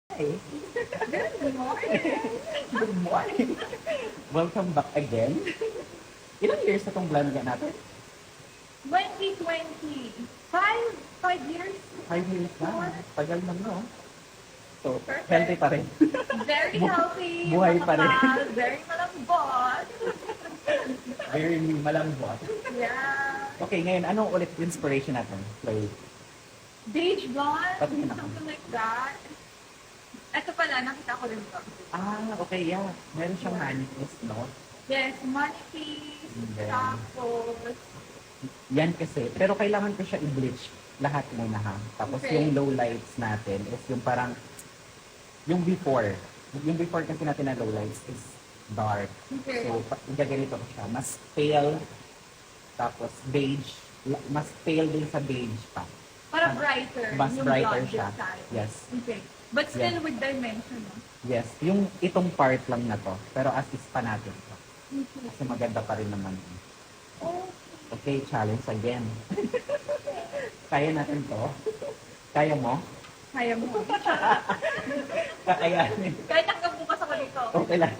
Hi. Good morning! Good morning. Welcome back again. Ilang years na itong blonde natin? 2020. Five years. 5 years na. Four. Tagal na, no? So, Perfect. healthy pa rin. Very healthy. Buhay pa rin. Matapang, very malambot. Very malambot. Yeah. Okay, ngayon, anong ulit inspiration natin? Chloe? Beige blonde. Patingin ako. Something like that. Ito pala, nakita ko rin to. Okay, yeah. Meron siyang manifest, no? Yes, money piece. Okay. Tapos, Yan kasi. Pero kailangan ko siya i-bleach lahat muna ha. Tapos Okay. yung low lights natin is yung parang, yung before. Yung before kasi natin na low lights is dark. Okay. So, gaganito ko siya. Mas pale, tapos beige. Mas pale din sa beige pa. para brighter. Mas yung brighter blonde siya. this time. Yes. Okay. But still Yeah. with dimension. No? Yes. Yung itong part lang na to. Pero assist pa natin to. Okay. Kasi maganda pa rin naman. Oh, Okay, challenge again. Kaya natin to. Kaya mo? kaya mo. Kakayanin. Kahit hanggang bukas ako dito. Okay lang.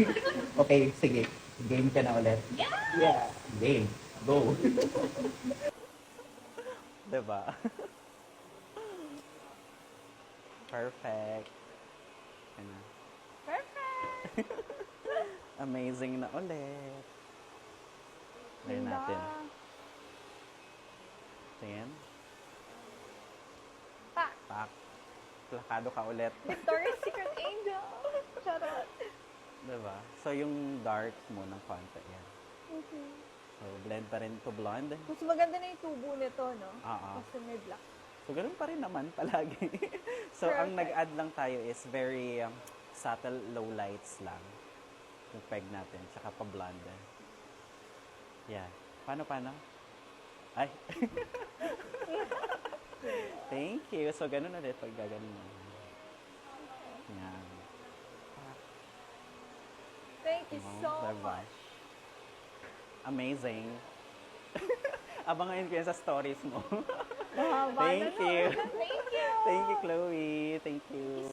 Okay, sige. Game ka na ulit. Yeah! Yeah. Game. Go. Diba? Perfect. Ano? Perfect! Amazing na ulit. Try natin. Tingin. Pa! Pak. Plakado ka ulit. Victoria's Secret Angel! Charot! Diba? So, yung dark mo ng konti yan. Okay. So, blend pa rin to blonde. Mas maganda na yung tubo nito, no? Oo. Kasi may black. So, ganun pa rin naman palagi. So, ang Perfect. nag-add lang tayo is very subtle low lights lang. Yung peg natin, tsaka pa-blonde. Yeah. Paano? Ay! Thank you. So, ganun ulit pag gaganon mo. Yan. Thank you so Diba? much. Amazing. Abangan ko yan sa stories mo. Mahaba Thank na, no? you. Thank you! Thank you, Chloe. Thank you.